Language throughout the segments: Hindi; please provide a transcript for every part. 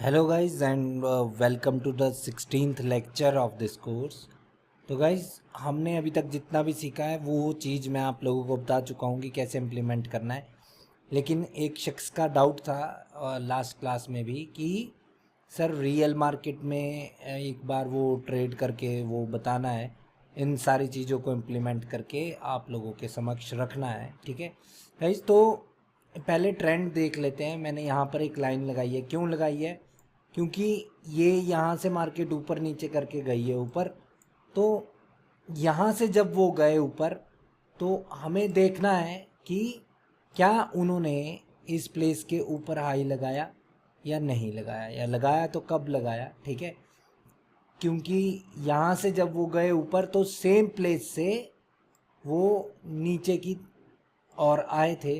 Hello guys and welcome to the 16th lecture of this course. तो गाइज हमने अभी तक जितना भी सीखा है वो चीज़ मैं आप लोगों को बता चुका हूँ कि कैसे इम्प्लीमेंट करना है। लेकिन एक शख्स का डाउट था लास्ट क्लास में भी कि सर रियल मार्केट में एक बार वो ट्रेड करके वो बताना है, इन सारी चीज़ों को इम्प्लीमेंट करके आप लोगों के समक्ष रखना है। ठीक है गाइज, तो पहले ट्रेंड देख लेते हैं। मैंने यहाँ पर एक लाइन लगाई है, क्यों लगाई है? क्योंकि ये यहाँ से मार्केट ऊपर नीचे करके गई है ऊपर, तो यहाँ से जब वो गए ऊपर तो हमें देखना है कि क्या उन्होंने इस प्लेस के ऊपर हाई लगाया या नहीं लगाया, या लगाया तो कब लगाया। ठीक है, क्योंकि यहाँ से जब वो गए ऊपर तो सेम प्लेस से वो नीचे की और आए थे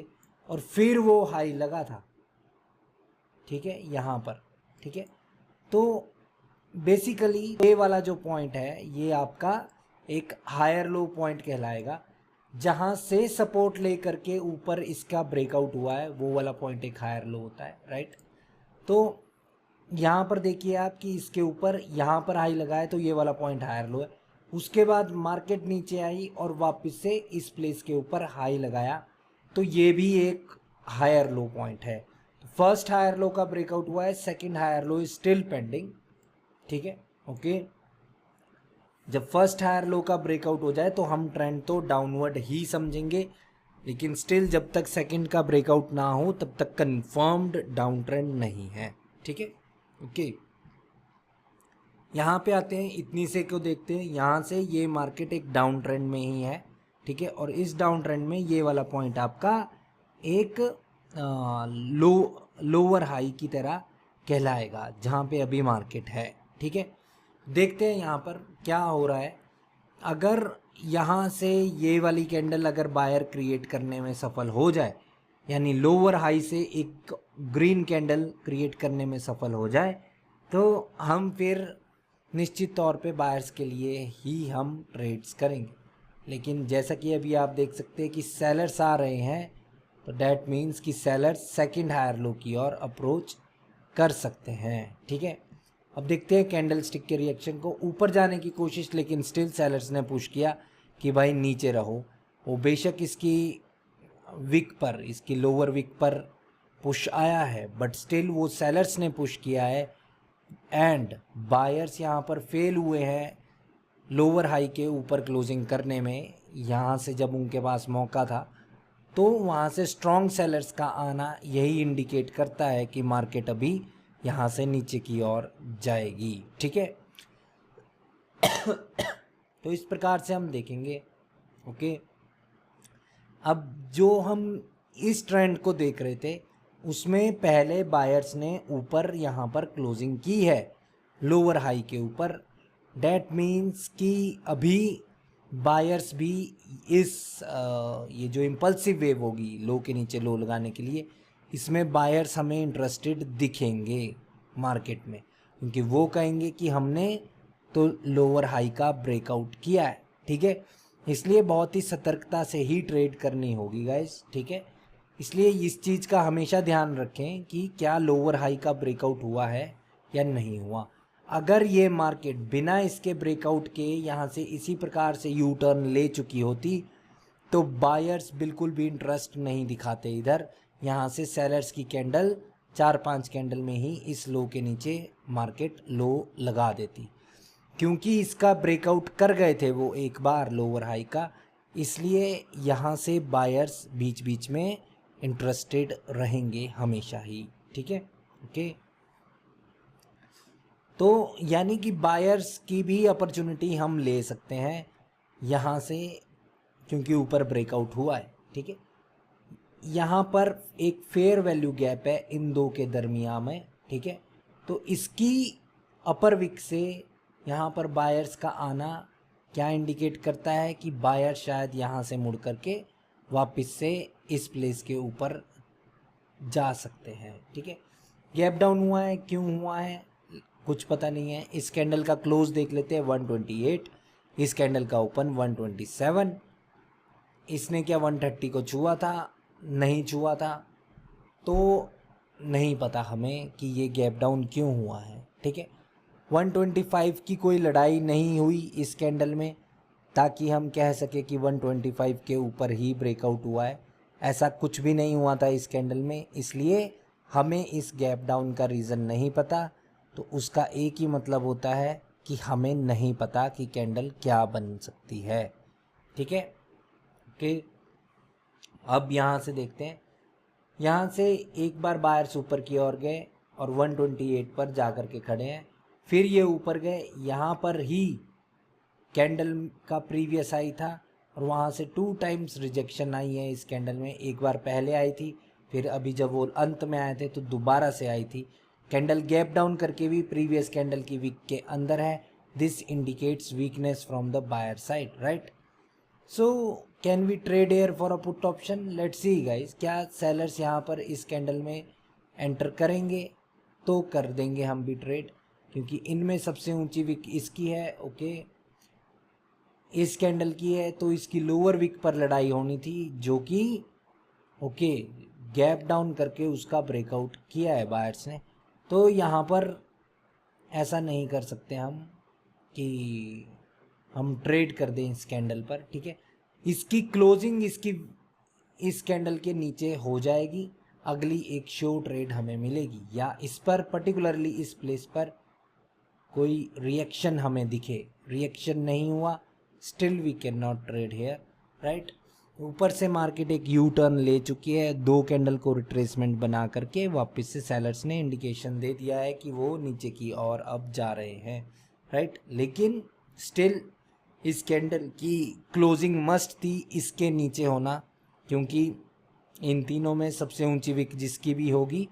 और फिर वो हाई लगा था। ठीक है, यहाँ पर। ठीक है, तो बेसिकली ये वाला जो पॉइंट है ये आपका एक हायर लो पॉइंट कहलाएगा, जहाँ से सपोर्ट ले करके ऊपर इसका ब्रेकआउट हुआ है, वो वाला पॉइंट एक हायर लो होता है, राइट। तो यहाँ पर देखिए आप कि इसके ऊपर यहाँ पर हाई लगाए तो ये वाला पॉइंट हायर लो है। उसके बाद मार्केट नीचे आई और वापस से इस प्लेस के ऊपर हाई लगाया, तो ये भी एक हायर लो पॉइंट है। तो फर्स्ट हायर लो का ब्रेकआउट हुआ है, second higher low is still pending. ठीक है, ओके। जब फर्स्ट हायर लो का ब्रेकआउट हो जाए तो हम ट्रेंड तो डाउनवर्ड ही समझेंगे, लेकिन स्टिल जब तक सेकंड का ब्रेकआउट ना हो तब तक कंफर्म्ड डाउन ट्रेंड नहीं है। ठीक है, ओके। यहाँ पे आते हैं, इतनी से को देखते हैं। यहाँ से ये मार्केट एक डाउन ट्रेंड में ही है। ठीक है, और इस डाउन ट्रेंड में ये वाला पॉइंट आपका एक लोअर हाई की तरह कहलाएगा, जहाँ पे अभी मार्केट है। ठीक है, देखते हैं यहाँ पर क्या हो रहा है। अगर यहाँ से ये वाली कैंडल अगर बायर क्रिएट करने में सफल हो जाए, यानी लोअर हाई से एक ग्रीन कैंडल क्रिएट करने में सफल हो जाए, तो हम फिर निश्चित तौर पे बायर्स के लिए ही हम ट्रेड्स करेंगे। लेकिन जैसा कि अभी आप देख सकते हैं कि सेलर्स आ रहे हैं, तो डैट मीन्स कि सेलर्स सेकंड हायर लो की ओर अप्रोच कर सकते हैं। ठीक है, अब देखते हैं कैंडल स्टिक के रिएक्शन को। ऊपर जाने की कोशिश, लेकिन स्टिल सेलर्स ने पुश किया कि भाई नीचे रहो। वो बेशक इसकी विक पर, इसकी लोअर विक पर पुश आया है, बट स्टिल वो सेलर्स ने पुश किया है एंड बायर्स यहाँ पर फेल हुए हैं लोअर हाई के ऊपर क्लोजिंग करने में। यहाँ से जब उनके पास मौका था तो वहाँ से स्ट्रॉन्ग सेलर्स का आना यही इंडिकेट करता है कि मार्केट अभी यहाँ से नीचे की ओर जाएगी। ठीक है, तो इस प्रकार से हम देखेंगे। ओके, अब जो हम इस ट्रेंड को देख रहे थे उसमें पहले बायर्स ने ऊपर यहाँ पर क्लोजिंग की है लोअर हाई के ऊपर। डैट मीन्स कि अभी बायर्स भी इस ये जो इम्पल्सिव वेव होगी लो के नीचे लो लगाने के लिए, इसमें बायर्स हमें इंटरेस्टेड दिखेंगे मार्केट में, क्योंकि वो कहेंगे कि हमने तो लोअर हाई का ब्रेकआउट किया है। ठीक है, इसलिए बहुत ही सतर्कता से ही ट्रेड करनी होगी गाइस। ठीक है, इसलिए इस चीज़ का हमेशा ध्यान रखें कि क्या लोअर हाई का ब्रेकआउट हुआ है या नहीं हुआ। अगर ये मार्केट बिना इसके ब्रेकआउट के यहाँ से इसी प्रकार से यू टर्न ले चुकी होती तो बायर्स बिल्कुल भी इंटरेस्ट नहीं दिखाते इधर। यहाँ से सेलर्स की कैंडल 4-5 कैंडल में ही इस लो के नीचे मार्केट लो लगा देती, क्योंकि इसका ब्रेकआउट कर गए थे वो एक बार लोअर हाई का, इसलिए यहाँ से बायर्स बीच बीच में इंटरेस्टेड रहेंगे हमेशा ही। ठीक है, ओके। तो यानी कि बायर्स की भी अपॉर्चुनिटी हम ले सकते हैं यहाँ से, क्योंकि ऊपर ब्रेकआउट हुआ है। ठीक है, यहाँ पर एक फेयर वैल्यू गैप है इन दो के दरमियान में। ठीक है, तो इसकी अपर विक से यहाँ पर बायर्स का आना क्या इंडिकेट करता है कि बायर शायद यहाँ से मुड़ करके वापस से इस प्लेस के ऊपर जा सकते हैं। ठीक है, गैप डाउन हुआ है, क्यों हुआ है कुछ पता नहीं है। इस कैंडल का क्लोज देख लेते हैं 128, इस कैंडल का ओपन 127। इसने क्या 130 को छुआ था? नहीं छुआ था। तो नहीं पता हमें कि ये गैप डाउन क्यों हुआ है, ठीक है। 125 की कोई लड़ाई नहीं हुई इस कैंडल में ताकि हम कह सके कि 125 के ऊपर ही ब्रेकआउट हुआ है। ऐसा कुछ भी नहीं हुआ था इस कैंडल में, इसलिए हमें इस गैप डाउन का रीज़न नहीं पता। तो उसका एक ही मतलब होता है कि हमें नहीं पता कि कैंडल क्या बन सकती है, ठीक है। ओके, अब यहाँ से देखते हैं। यहाँ से एक बार बायर्स ऊपर की ओर गए और 128 पर जा कर के खड़े हैं, फिर ये ऊपर गए, यहाँ पर ही कैंडल का प्रीवियस आई था और वहाँ से 2 टाइम्स रिजेक्शन आई है इस कैंडल में। एक बार पहले आई थी, फिर अभी जब वो अंत में आए थे तो दोबारा से आई थी। कैंडल गैप डाउन करके भी प्रीवियस कैंडल की वीक के अंदर है। This indicates weakness from the buyer side, right. So can we trade here for a put option? Let's see guys, क्या सेलर्स यहाँ पर इस कैंडल में एंटर करेंगे? तो कर देंगे हम भी ट्रेड, क्योंकि इनमें सबसे ऊंची विक इसकी है, ओके। इस कैंडल की है तो इसकी लोअर विक पर लड़ाई होनी थी, जो कि ओके गैप डाउन करके उसका ब्रेकआउट किया है बायर्स ने। तो यहाँ पर ऐसा नहीं कर सकते हम कि हम ट्रेड कर दें इस कैंडल पर, ठीक है। इसकी क्लोजिंग इस कैंडल के नीचे हो जाएगी, अगली एक शो ट्रेड हमें मिलेगी, या इस पर पर्टिकुलरली इस प्लेस पर कोई रिएक्शन हमें दिखे। रिएक्शन नहीं हुआ, still we can not trade here, right. ऊपर से मार्केट एक यू टर्न ले चुकी है, 2 कैंडल को रिट्रेसमेंट बना करके वापस से सेलर्स ने इंडिकेशन दे दिया है कि वो नीचे की ओर अब जा रहे हैं, राइट। लेकिन स्टिल इस कैंडल की क्लोजिंग मस्ट थी इसके नीचे होना, क्योंकि इन तीनों में सबसे ऊंची विक जिसकी भी होगी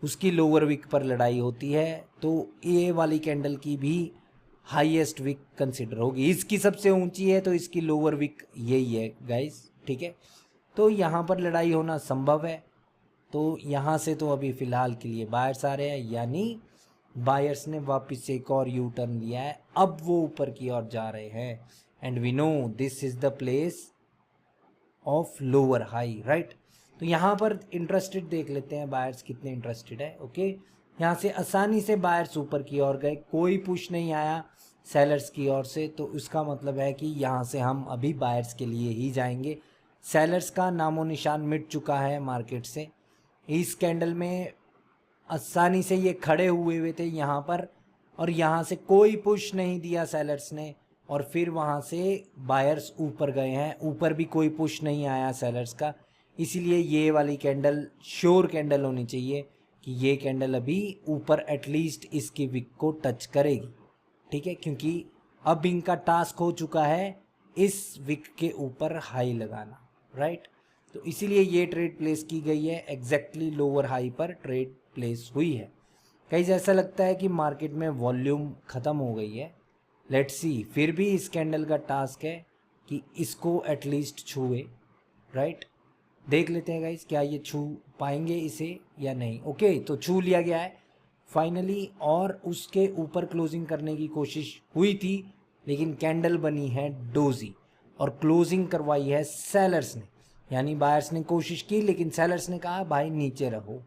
उसकी लोअर विक पर लड़ाई होती है। तो ये वाली कैंडल की भी हाईएस्ट विक कंसिडर होगी। इसकी सबसे ऊंची है तो इसकी लोअर विक यही है गाइस, ठीक है। तो यहाँ पर लड़ाई होना संभव है। तो यहाँ से तो अभी फ़िलहाल के लिए बायर्स आ रहे हैं, यानी बायर्स ने वापस से एक और यू टर्न लिया है, अब वो ऊपर की ओर जा रहे हैं। And we know this is the place of lower high, right. तो यहाँ पर इंटरेस्टेड देख लेते हैं बायर्स कितने इंटरेस्टेड है, ओके। यहाँ से आसानी से बायर्स ऊपर की ओर गए, कोई पुश नहीं आया सेलर्स की ओर से, तो इसका मतलब है कि यहाँ से हम अभी बायर्स के लिए ही जाएंगे। सेलर्स का नामो निशान मिट चुका है मार्केट से। इस कैंडल में आसानी से ये खड़े हुए थे यहाँ पर, और यहाँ से कोई पुश नहीं दिया सेलर्स ने, और फिर वहाँ से बायर्स ऊपर गए हैं, ऊपर भी कोई पुश नहीं आया सेलर्स का। इसीलिए ये वाली कैंडल श्योर कैंडल होनी चाहिए कि ये कैंडल अभी ऊपर एटलीस्ट इसकी विक को टच करेगी, ठीक है, क्योंकि अब इनका टास्क हो चुका है इस विक के ऊपर हाई लगाना, राइट। तो इसीलिए ये ट्रेड प्लेस की गई है, एग्जैक्टली लोअर हाई पर ट्रेड प्लेस हुई है। कहीं ऐसा लगता है कि मार्केट में वॉल्यूम ख़त्म हो गई है। लेट्स सी, फिर भी इस कैंडल का टास्क है कि इसको एटलीस्ट छुए, राइट। देख लेते हैं गाइस क्या ये छू पाएंगे इसे या नहीं। ओके, तो छू लिया गया है फाइनली, और उसके ऊपर क्लोजिंग करने की कोशिश हुई थी, लेकिन कैंडल बनी है डोजी और क्लोजिंग करवाई है सेलर्स ने। यानी बायर्स ने कोशिश की लेकिन सेलर्स ने कहा भाई नीचे रहो।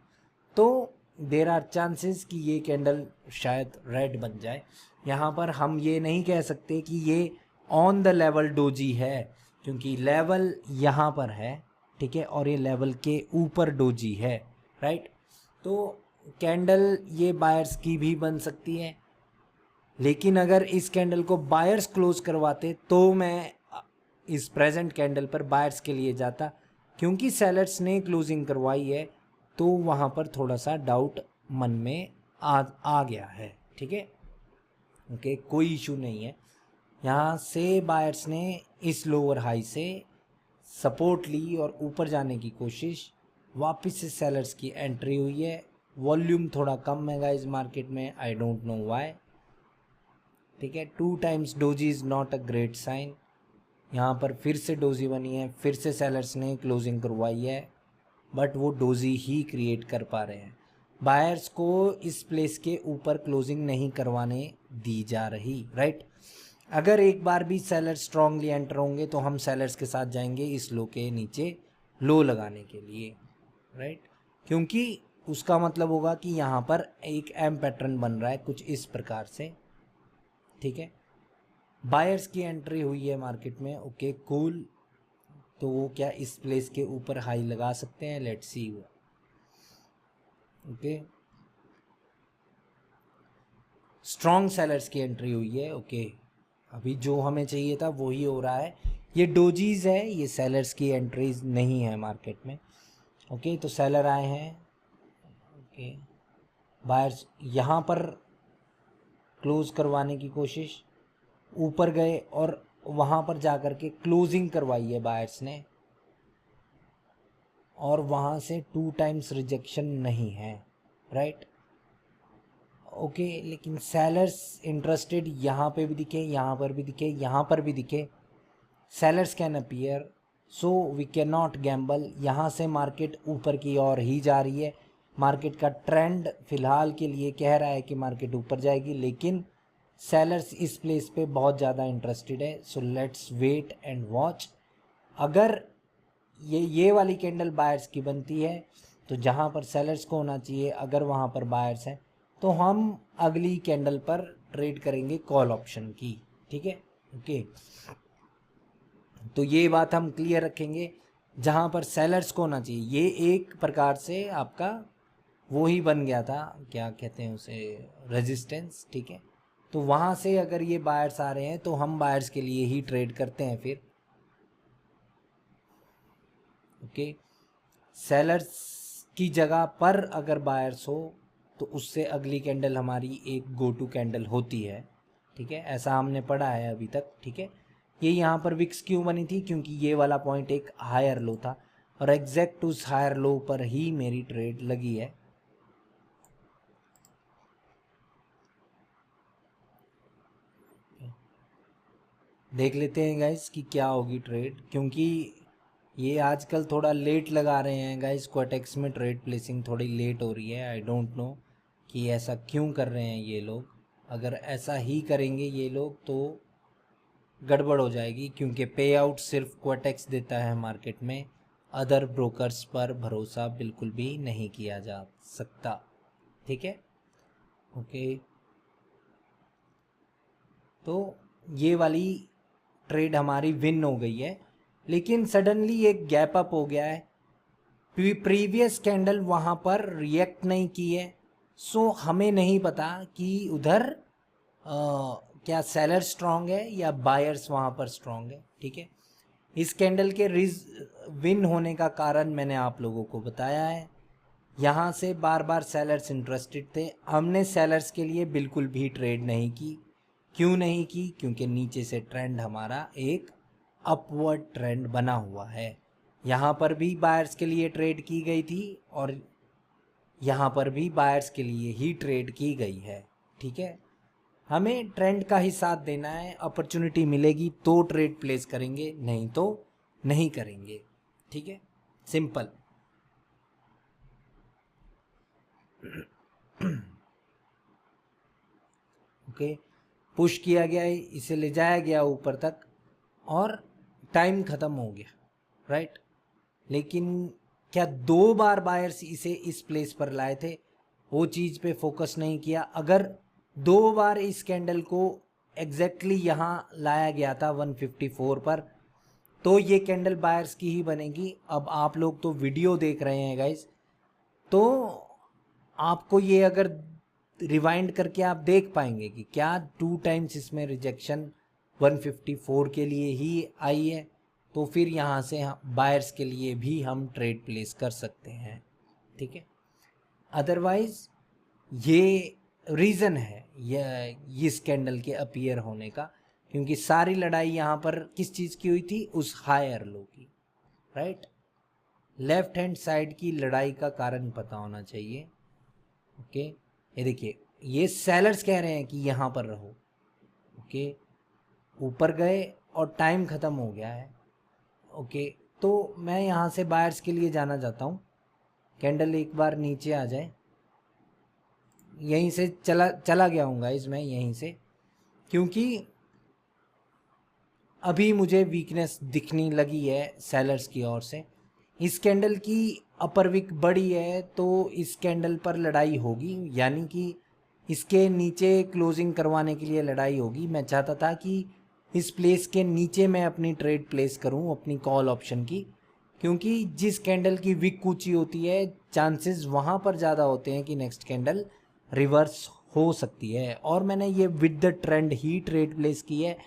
तो देर आर चांसेस कि ये कैंडल शायद रेड बन जाए। यहाँ पर हम ये नहीं कह सकते कि ये ऑन द लेवल डोजी है, क्योंकि लेवल यहाँ पर है, ठीक है, और ये लेवल के ऊपर डोजी है, राइट। तो कैंडल ये बायर्स की भी बन सकती है, लेकिन अगर इस कैंडल को बायर्स क्लोज करवाते तो मैं इस प्रेजेंट कैंडल पर बायर्स के लिए जाता, क्योंकि सेलर्स ने क्लोजिंग करवाई है तो वहाँ पर थोड़ा सा डाउट मन में आ गया है, ठीक है। ओके, कोई इशू नहीं है। यहाँ से बायर्स ने इस लोअर हाई से सपोर्ट ली और ऊपर जाने की कोशिश, वापस से सेलर्स की एंट्री हुई है। वॉल्यूम थोड़ा कम है गाइस मार्केट में, आई डोंट नो व्हाई, ठीक है। 2 times doji is not a great sign. यहाँ पर फिर से डोजी बनी है, फिर से सेलर्स ने क्लोजिंग करवाई है, बट वो डोजी ही क्रिएट कर पा रहे हैं। बायर्स को इस प्लेस के ऊपर क्लोजिंग नहीं करवाने दी जा रही, राइट। अगर एक बार भी सेलर स्ट्रांगली एंटर होंगे तो हम सेलर्स के साथ जाएंगे इस लो के नीचे लो लगाने के लिए, राइट। क्योंकि उसका मतलब होगा कि यहाँ पर एक एम पैटर्न बन रहा है कुछ इस प्रकार से, ठीक है। बायर्स की एंट्री हुई है मार्केट में, ओके कूल। तो वो क्या इस प्लेस के ऊपर हाई लगा सकते हैं, let's see. Okay, strong sellers की एंट्री हुई है, ओके। अभी जो हमें चाहिए था वही हो रहा है। ये डोजीज है, ये सेलर्स की एंट्रीज नहीं है मार्केट में, ओके। तो सेलर आए हैं, ओके। बायर्स यहाँ पर क्लोज करवाने की कोशिश, ऊपर गए और वहाँ पर जाकर के क्लोजिंग करवाई है बायर्स ने, और वहाँ से 2 टाइम्स रिजेक्शन नहीं है, राइट, ओके। लेकिन सेलर्स इंटरेस्टेड यहाँ पे भी दिखे, यहाँ पर भी दिखे, यहाँ पर भी दिखे। Sellers can appear, so we can not gamble. यहाँ से मार्केट ऊपर की ओर ही जा रही है। मार्केट का ट्रेंड फिलहाल के लिए कह रहा है कि मार्केट ऊपर जाएगी, लेकिन सेलर्स इस प्लेस पे बहुत ज़्यादा इंटरेस्टेड है, so let's wait and watch. अगर ये वाली कैंडल बायर्स की बनती है तो जहाँ पर सेलर्स को होना चाहिए, अगर वहाँ पर बायर्स हैं तो हम अगली कैंडल पर ट्रेड करेंगे कॉल ऑप्शन की, ठीक है, ओके। तो ये बात हम क्लियर रखेंगे, जहाँ पर सेलर्स को होना चाहिए। ये एक प्रकार से आपका वो ही बन गया था, क्या कहते हैं उसे, रेजिस्टेंस, ठीक है। तो वहाँ से अगर ये बायर्स आ रहे हैं तो हम बायर्स के लिए ही ट्रेड करते हैं फिर, ओके। सेलर्स की जगह पर अगर बायर्स हो तो उससे अगली कैंडल हमारी एक गो टू कैंडल होती है, ठीक है। ऐसा हमने पढ़ा है अभी तक, ठीक है। ये यहाँ पर विक्स क्यों बनी थी, क्योंकि ये वाला पॉइंट एक हायर लो था और एग्जैक्ट उस हायर लो पर ही मेरी ट्रेड लगी है। देख लेते हैं गाइस कि क्या होगी ट्रेड, क्योंकि ये आजकल थोड़ा लेट लगा रहे हैं गाइस, क्वाटेक्स में ट्रेड प्लेसिंग थोड़ी लेट हो रही है। आई डोंट नो कि ऐसा क्यों कर रहे हैं ये लोग। अगर ऐसा ही करेंगे ये लोग तो गड़बड़ हो जाएगी, क्योंकि पे आउट सिर्फ क्वाटेक्स देता है मार्केट में, अदर ब्रोकर्स पर भरोसा बिल्कुल भी नहीं किया जा सकता, ठीक है, ओके। तो ये वाली ट्रेड हमारी विन हो गई है, लेकिन सडनली एक गैप अप हो गया है। प्रीवियस कैंडल वहाँ पर रिएक्ट नहीं की है, सो हमें नहीं पता कि उधर क्या सेलर स्ट्रांग है या बायर्स वहाँ पर स्ट्रांग है, ठीक है। इस कैंडल के विन होने का कारण मैंने आप लोगों को बताया है। यहाँ से बार बार सेलर्स इंटरेस्टेड थे, हमने सेलर्स के लिए बिल्कुल भी ट्रेड नहीं की। क्यों नहीं की, क्योंकि नीचे से ट्रेंड हमारा एक अपवर्ड ट्रेंड बना हुआ है। यहाँ पर भी बायर्स के लिए ट्रेड की गई थी और यहाँ पर भी बायर्स के लिए ही ट्रेड की गई है, ठीक है। हमें ट्रेंड का ही साथ देना है, अपॉर्चुनिटी मिलेगी तो ट्रेड प्लेस करेंगे, नहीं तो नहीं करेंगे, ठीक है, सिंपल। ओके, पुश किया गया है, इसे ले जाया गया ऊपर तक और टाइम ख़त्म हो गया, राइट। लेकिन क्या 2 बार बायर्स इसे इस प्लेस पर लाए थे, वो चीज़ पे फोकस नहीं किया। अगर 2 बार इस कैंडल को एग्जैक्टली यहाँ लाया गया था 154 पर, तो ये कैंडल बायर्स की ही बनेगी। अब आप लोग तो वीडियो देख रहे हैं गाइस, तो आपको ये अगर रिवाइंड करके आप देख पाएंगे कि क्या 2 टाइम्स इसमें रिजेक्शन 154 के लिए ही आई है, तो फिर यहाँ से बायर्स के लिए भी हम ट्रेड प्लेस कर सकते हैं, ठीक है। अदरवाइज ये रीज़न है ये इस कैंडल के अपीयर होने का, क्योंकि सारी लड़ाई यहाँ पर किस चीज़ की हुई थी, उस हायर लो की, राइट। लेफ्ट हैंड साइड की लड़ाई का कारण पता होना चाहिए, ओके। ये देखिए, ये सेलर्स कह रहे हैं कि यहाँ पर रहो, ओके। ऊपर गए और टाइम ख़त्म हो गया है, ओके। तो मैं यहाँ से बायर्स के लिए जाना चाहता हूँ। कैंडल एक बार नीचे आ जाए, यहीं से चला गया हूँ गाइस मैं यहीं से, क्योंकि अभी मुझे वीकनेस दिखने लगी है सेलर्स की ओर से। इस कैंडल की अपर विक बड़ी है तो इस कैंडल पर लड़ाई होगी, यानी कि इसके नीचे क्लोजिंग करवाने के लिए लड़ाई होगी। मैं चाहता था कि इस प्लेस के नीचे मैं अपनी ट्रेड प्लेस करूं अपनी कॉल ऑप्शन की, क्योंकि जिस कैंडल की विक ऊंची होती है चांसेस वहाँ पर ज़्यादा होते हैं कि नेक्स्ट कैंडल रिवर्स हो सकती है। और मैंने ये with the trend he trade place की है।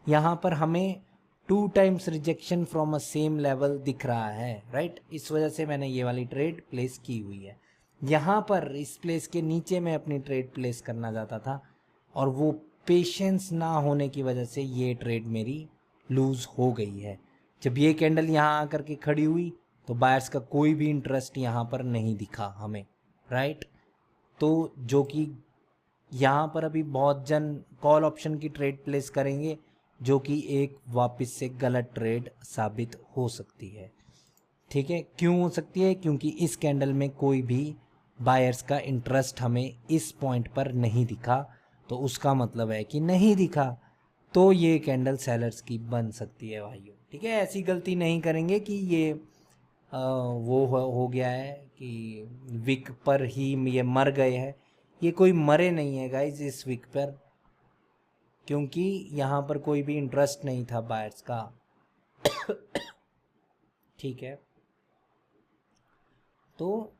यहाँ पर हमें 2 times rejection from a same level दिख रहा है, राइट। इस वजह से मैंने ये वाली ट्रेड प्लेस की हुई है। यहाँ पर इस प्लेस के नीचे मैं अपनी ट्रेड प्लेस करना चाहता था, और वो पेशेंस ना होने की वजह से ये ट्रेड मेरी लूज़ हो गई है। जब ये कैंडल यहाँ आकर के खड़ी हुई तो बायर्स का कोई भी इंटरेस्ट यहाँ पर नहीं दिखा हमें, राइट। तो जो कि यहाँ पर अभी बहुत जन कॉल ऑप्शन की ट्रेड प्लेस करेंगे, जो कि एक वापस से गलत ट्रेड साबित हो सकती है। ठीक है, क्यों हो सकती है? क्योंकि इस कैंडल में कोई भी बायर्स का इंटरेस्ट हमें इस पॉइंट पर नहीं दिखा, तो उसका मतलब है कि नहीं दिखा तो ये कैंडल सेलर्स की बन सकती है भाइयों। ठीक है, ऐसी गलती नहीं करेंगे कि ये वो हो गया है कि विक पर ही ये मर गए हैं। ये कोई मरे नहीं है गाइज इस विक पर, क्योंकि यहाँ पर कोई भी इंटरेस्ट नहीं था बायर्स का। ठीक है, तो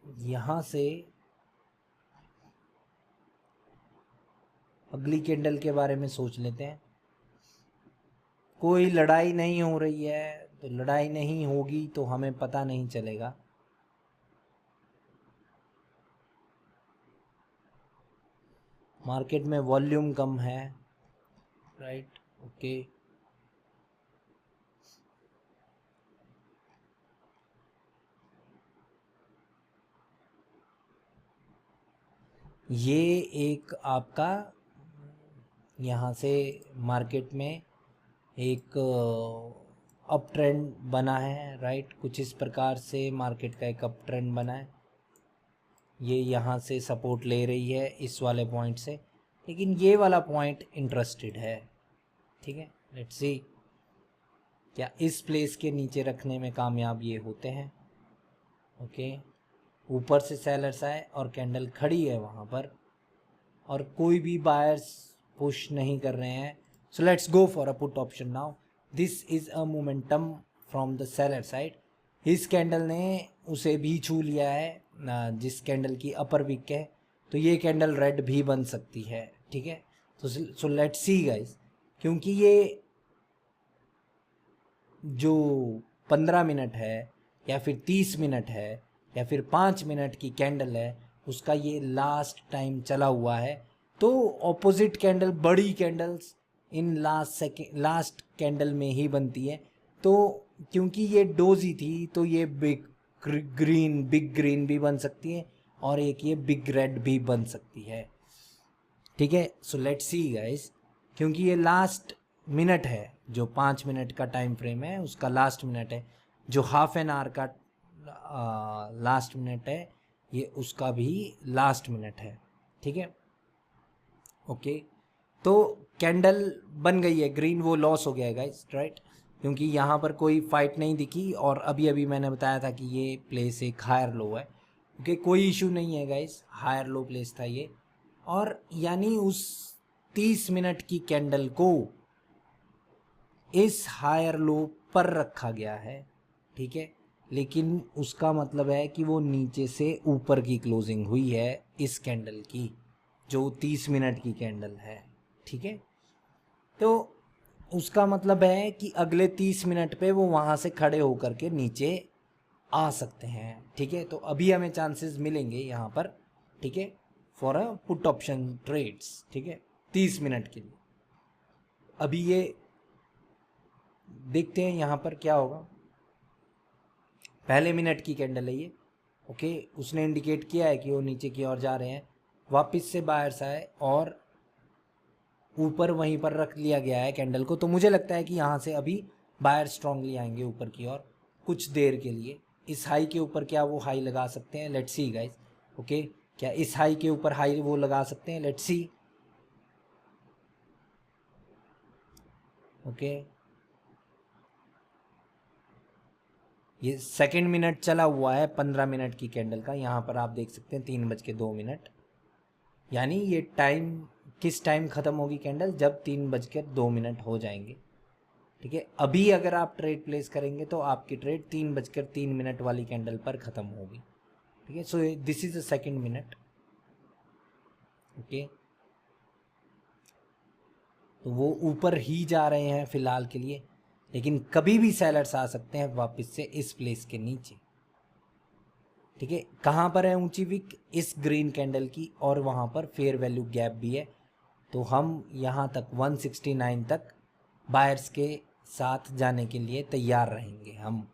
यहाँ से अगली कैंडल के बारे में सोच लेते हैं। कोई लड़ाई नहीं हो रही है, तो लड़ाई नहीं होगी तो हमें पता नहीं चलेगा। मार्केट में वॉल्यूम कम है, राइट, ओके। ये एक आपका यहाँ से मार्केट में एक अप ट्रेंड बना है, राइट। कुछ इस प्रकार से मार्केट का एक अप ट्रेंड बना है। ये यहाँ से सपोर्ट ले रही है इस वाले पॉइंट से, लेकिन ये वाला पॉइंट इंटरेस्टेड है। ठीक है, लेट्स सी क्या इस प्लेस के नीचे रखने में कामयाब ये होते हैं। ओके, ऊपर से सेलर्स आए और कैंडल खड़ी है वहाँ पर, और कोई भी बायर्स पुश नहीं कर रहे हैं। So let's go for a put option now. This is a momentum from the seller side. इस कैंडल ने उसे भी छू लिया है जिस कैंडल की अपर विक है, तो ये कैंडल रेड भी बन सकती है। ठीक है, तो सो लेट्स सी गाइस, क्योंकि ये जो 15 मिनट है या फिर 30 मिनट है या फिर 5 मिनट की कैंडल है, उसका ये लास्ट टाइम चला हुआ है। तो ऑपोजिट कैंडल, बड़ी कैंडल्स इन लास्ट कैंडल में ही बनती है। तो क्योंकि ये डोजी थी तो ये बिग ग्रीन भी बन सकती है, और एक ये बिग रेड भी बन सकती है। ठीक है, सो लेट्स सी गाइस, क्योंकि ये लास्ट मिनट है, जो 5 मिनट का टाइम फ्रेम है उसका लास्ट मिनट है, जो हाफ एन आवर का लास्ट मिनट है ये उसका भी लास्ट मिनट है। ठीक है, ओके। तो कैंडल बन गई है ग्रीन, वो लॉस हो गया है गाइस, राइट, क्योंकि यहाँ पर कोई फाइट नहीं दिखी। और अभी अभी मैंने बताया था कि ये प्लेस एक हायर लो है, क्योंकि कोई इशू नहीं है गाइस, हायर लो प्लेस था ये। और यानी उस 30 मिनट की कैंडल को इस हायर लो पर रखा गया है। ठीक है, लेकिन उसका मतलब है कि वो नीचे से ऊपर की क्लोजिंग हुई है इस कैंडल की, जो 30 मिनट की कैंडल है। ठीक है, तो उसका मतलब है कि अगले 30 मिनट पे वो वहाँ से खड़े होकर के नीचे आ सकते हैं। ठीक है, तो अभी हमें चांसेस मिलेंगे यहाँ पर, ठीक है, for a put option trades. ठीक है, 30 मिनट के लिए। अभी ये देखते हैं यहाँ पर क्या होगा। पहले मिनट की कैंडल है ये, ओके। उसने इंडिकेट किया है कि वो नीचे की ओर जा रहे हैं। वापस से बायर्स आए और ऊपर वहीं पर रख लिया गया है कैंडल को, तो मुझे लगता है कि यहाँ से अभी बायर स्ट्रांगली आएंगे ऊपर की ओर कुछ देर के लिए। इस हाई के ऊपर क्या वो हाई लगा सकते हैं? Let's see guys, okay. क्या इस हाई के ऊपर हाई वो लगा सकते हैं? Let's see, okay. ये सेकंड मिनट चला हुआ है 15 मिनट की कैंडल का। यहाँ पर आप देख सकते हैं 3:02, यानी ये टाइम किस टाइम ख़त्म होगी कैंडल, जब 3:02 हो जाएंगे। ठीक है, अभी अगर आप ट्रेड प्लेस करेंगे तो आपकी ट्रेड 3:03 वाली कैंडल पर ख़त्म होगी। ठीक है, so this is the second minute. Okay, तो वो ऊपर ही जा रहे हैं फ़िलहाल के लिए, लेकिन कभी भी सेलर्स आ सकते हैं वापस से इस प्लेस के नीचे। ठीक है, कहाँ पर है ऊंची विक, इस ग्रीन कैंडल की, और वहाँ पर फेयर वैल्यू गैप भी है। तो हम यहाँ तक 169 तक बायर्स के साथ जाने के लिए तैयार रहेंगे हम।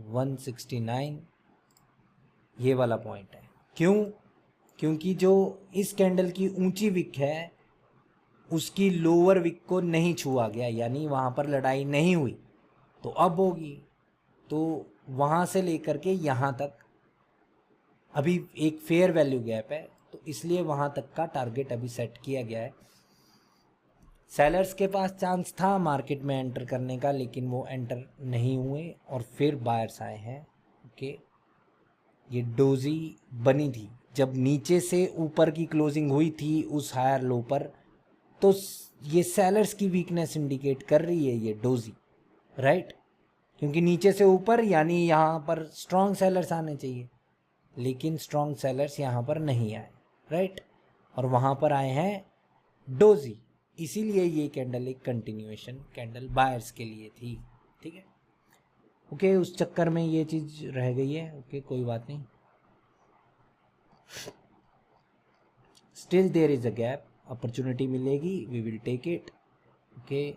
वन 169 ये वाला पॉइंट है। क्यों? क्योंकि जो इस कैंडल की ऊंची विक है उसकी लोअर विक को नहीं छुआ गया, यानी वहाँ पर लड़ाई नहीं हुई। तो अब होगी, तो वहाँ से लेकर के यहाँ तक अभी एक फेयर वैल्यू गैप है, तो इसलिए वहाँ तक का टारगेट अभी सेट किया गया है। सेलर्स के पास चांस था मार्केट में एंटर करने का, लेकिन वो एंटर नहीं हुए और फिर बायर्स आए हैं। ओके, ये डोजी बनी थी जब नीचे से ऊपर की क्लोजिंग हुई थी उस हायर लो पर, तो ये सेलर्स की वीकनेस इंडिकेट कर रही है ये डोजी, राइट। क्योंकि नीचे से ऊपर यानी यहाँ पर स्ट्रॉन्ग सेलर्स आने चाहिए, लेकिन स्ट्रॉन्ग सेलर्स यहाँ पर नहीं आए, राइट, और वहाँ पर आए हैं डोजी। इसीलिए ये कैंडल एक कंटिन्यूएशन कैंडल बायर्स के लिए थी। ठीक है, ओके, उस चक्कर में ये चीज़ रह गई है। ओके, कोई बात नहीं, still there is a gap, opportunity मिलेगी, we will take it. Okay,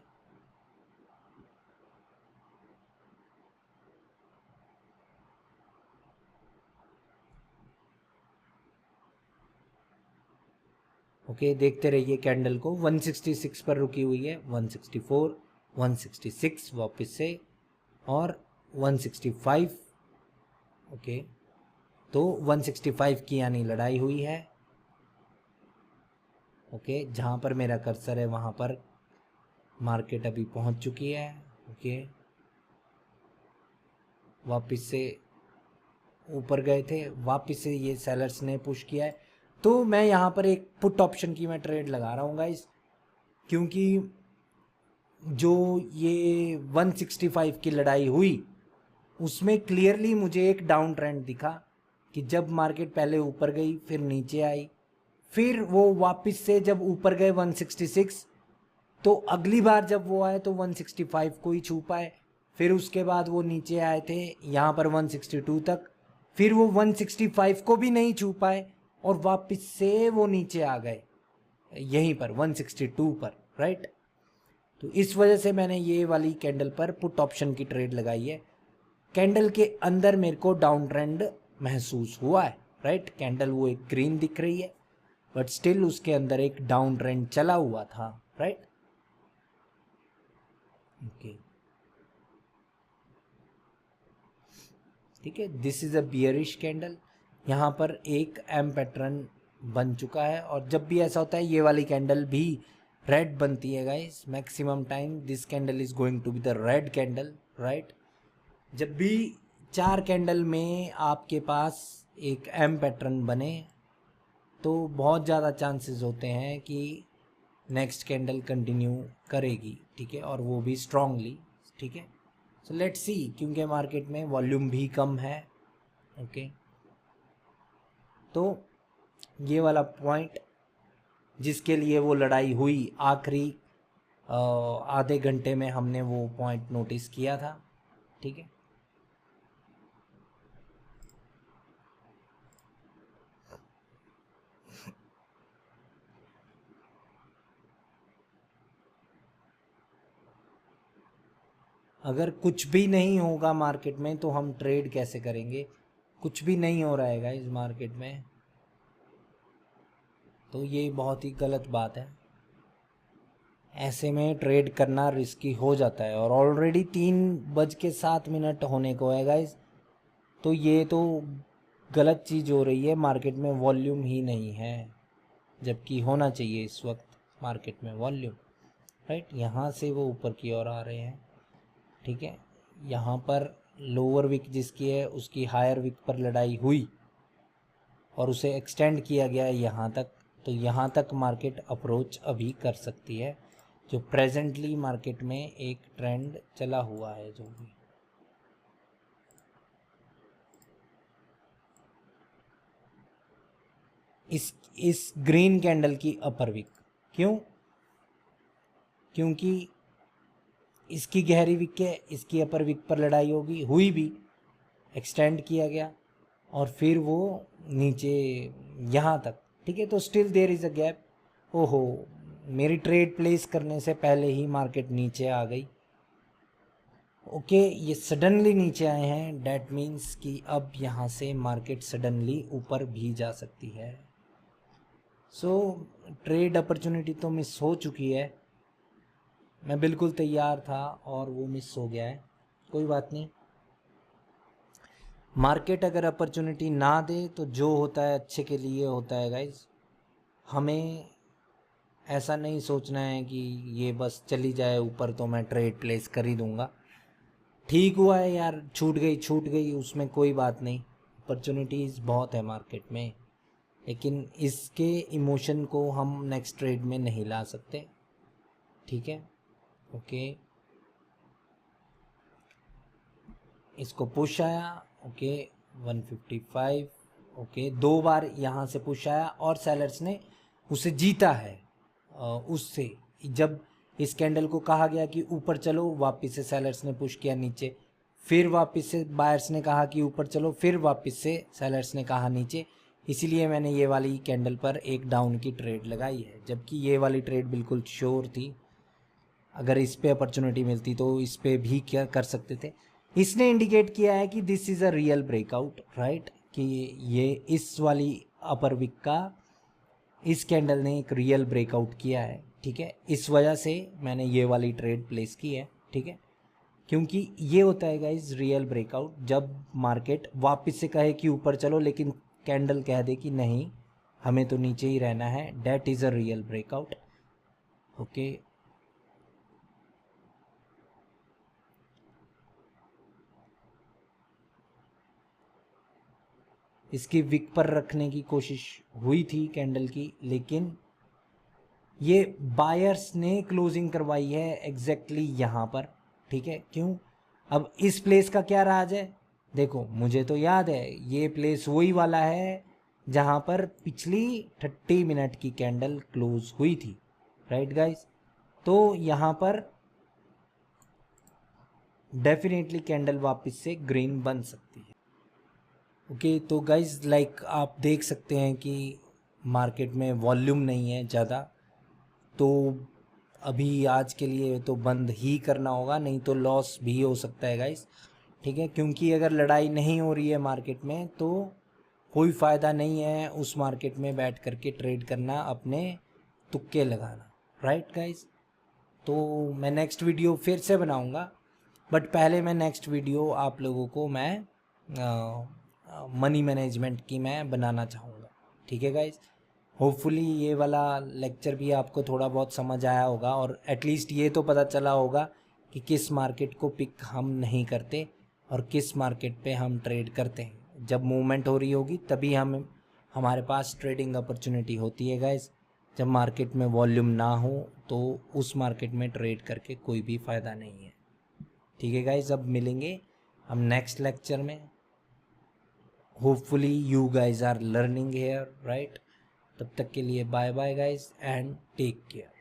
okay, देखते रहिए कैंडल को। 166 पर रुकी हुई है, 164, 166 वापस से, और 165। ओके, तो 165 की यानी लड़ाई हुई है। ओके, जहाँ पर मेरा कर्सर है वहाँ पर मार्केट अभी पहुँच चुकी है। ओके, वापस से ऊपर गए थे, वापस से ये सेलर्स ने पुश किया है। तो मैं यहाँ पर एक पुट ऑप्शन की मैं ट्रेड लगा रहा हूँ गाइस, क्योंकि जो ये 165 की लड़ाई हुई उसमें क्लियरली मुझे एक डाउन ट्रेंड दिखा कि जब मार्केट पहले ऊपर गई फिर नीचे आई, फिर वो वापस से जब ऊपर गए 166, तो अगली बार जब वो आए तो 165 को ही छू पाए, फिर उसके बाद वो नीचे आए थे यहाँ पर 162 तक, फिर वो 165 को भी नहीं छू पाए और वापस से वो नीचे आ गए यहीं पर 162 पर, राइट। तो इस वजह से मैंने ये वाली कैंडल पर पुट ऑप्शन की ट्रेड लगाई है। कैंडल के अंदर मेरे को डाउन ट्रेंड महसूस हुआ है, राइट। कैंडल वो एक ग्रीन दिख रही है, बट स्टिल उसके अंदर एक डाउन ट्रेंड चला हुआ था, राइट। ओके, ठीक है, this is a bearish candle. यहाँ पर एक एम पैटर्न बन चुका है, और जब भी ऐसा होता है ये वाली कैंडल भी रेड बनती है guys. Maximum time this candle is going to be the red candle, right. जब भी 4 कैंडल में आपके पास एक एम पैटर्न बने तो बहुत ज़्यादा चांसेस होते हैं कि नेक्स्ट कैंडल कंटिन्यू करेगी, ठीक है, और वो भी स्ट्रांगली। ठीक है, सो लेट्स सी, क्योंकि मार्केट में वॉल्यूम भी कम है। ओके, तो ये वाला पॉइंट जिसके लिए वो लड़ाई हुई आखिरी आधे घंटे में हमने वो पॉइंट नोटिस किया था। ठीक है, अगर कुछ भी नहीं होगा मार्केट में तो हम ट्रेड कैसे करेंगे? कुछ भी नहीं हो रहा है गाइस मार्केट में, तो ये बहुत ही गलत बात है। ऐसे में ट्रेड करना रिस्की हो जाता है, और ऑलरेडी 3:07 होने को है गाइस, तो ये तो गलत चीज़ हो रही है। मार्केट में वॉल्यूम ही नहीं है, जबकि होना चाहिए इस वक्त मार्केट में वॉल्यूम। राइट, यहाँ से वो ऊपर की ओर आ रहे हैं, ठीक है। यहाँ पर लोअर विक जिसकी है उसकी हायर विक पर लड़ाई हुई और उसे एक्सटेंड किया गया है यहाँ तक, तो यहाँ तक मार्केट अप्रोच अभी कर सकती है, जो प्रेजेंटली मार्केट में एक ट्रेंड चला हुआ है जो भी। इस ग्रीन कैंडल की अपर विक, क्यों? क्योंकि इसकी गहरी विक है, इसकी अपर विक पर लड़ाई होगी, हुई भी, एक्सटेंड किया गया और फिर वो नीचे यहाँ तक, ठीक है। तो still there is a gap. ओहो, मेरी ट्रेड प्लेस करने से पहले ही मार्केट नीचे आ गई। ओके, ये सडनली नीचे आए हैं, डैट मीन्स कि अब यहाँ से मार्केट सडनली ऊपर भी जा सकती है। सो ट्रेड अपॉर्चुनिटी तो मिस हो चुकी है, मैं बिल्कुल तैयार था और वो मिस हो गया है, कोई बात नहीं। मार्केट अगर अपॉर्चुनिटी ना दे तो जो होता है अच्छे के लिए होता है गाइज। हमें ऐसा नहीं सोचना है कि ये बस चली जाए ऊपर तो मैं ट्रेड प्लेस कर ही दूंगा, ठीक हुआ है यार, छूट गई, उसमें कोई बात नहीं। अपॉर्चुनिटीज़ बहुत है मार्केट में, लेकिन इसके इमोशन को हम नेक्स्ट ट्रेड में नहीं ला सकते, ठीक है। ओके, इसको पुश आया, ओके 155, ओके 2 बार यहाँ से पुश आया और सेलर्स ने उसे जीता है। उससे जब इस कैंडल को कहा गया कि ऊपर चलो, वापस से सेलर्स ने पुश किया नीचे, फिर वापस से बायर्स ने कहा कि ऊपर चलो, फिर वापस से सेलर्स ने कहा नीचे, इसीलिए मैंने ये वाली कैंडल पर एक डाउन की ट्रेड लगाई है, जबकि ये वाली ट्रेड बिल्कुल श्योर थी। अगर इस पे अपॉर्चुनिटी मिलती तो इस पे भी क्या कर सकते थे। इसने इंडिकेट किया है कि this is a real breakout, right, कि ये इस वाली अपर विक का इस कैंडल ने एक रियल ब्रेकआउट किया है, ठीक है। इस वजह से मैंने ये वाली ट्रेड प्लेस की है, ठीक है, क्योंकि ये होता है गाइस रियल ब्रेकआउट, जब मार्केट वापस से कहे कि ऊपर चलो लेकिन कैंडल कह दे कि नहीं हमें तो नीचे ही रहना है, that is a real breakout. Okay, इसकी विक पर रखने की कोशिश हुई थी कैंडल की, लेकिन ये बायर्स ने क्लोजिंग करवाई है एग्जैक्टली यहाँ पर, ठीक है। क्यों? अब इस प्लेस का क्या राज है? देखो, मुझे तो याद है ये प्लेस वही वाला है जहाँ पर पिछली 30 मिनट की कैंडल क्लोज हुई थी, राइट गाइस। तो यहाँ पर डेफिनेटली कैंडल वापस से ग्रीन बन सकती है। ओके, तो गाइस लाइक आप देख सकते हैं कि मार्केट में वॉल्यूम नहीं है ज़्यादा, तो अभी आज के लिए तो बंद ही करना होगा, नहीं तो लॉस भी हो सकता है गाइस, ठीक है। क्योंकि अगर लड़ाई नहीं हो रही है मार्केट में तो कोई फ़ायदा नहीं है उस मार्केट में बैठ करके ट्रेड करना, अपने तुक्के लगाना, राइट गाइस। तो मैं नेक्स्ट वीडियो फिर से बनाऊंगा, बट पहले मैं नेक्स्ट वीडियो आप लोगों को मैं मनी मैनेजमेंट की मैं बनाना चाहूँगा, ठीक है गाइस। होपफुली ये वाला लेक्चर भी आपको थोड़ा बहुत समझ आया होगा और एटलीस्ट ये तो पता चला होगा कि किस मार्केट को पिक हम नहीं करते और किस मार्केट पे हम ट्रेड करते हैं। जब मूवमेंट हो रही होगी तभी हमारे पास ट्रेडिंग अपॉर्चुनिटी होती है गाइस। जब मार्केट में वॉल्यूम ना हो तो उस मार्केट में ट्रेड करके कोई भी फ़ायदा नहीं है, ठीक है गाइस। अब मिलेंगे हम नेक्स्ट लेक्चर में। Hopefully you guys are learning here, right. तब तक के लिए bye bye guys and take care.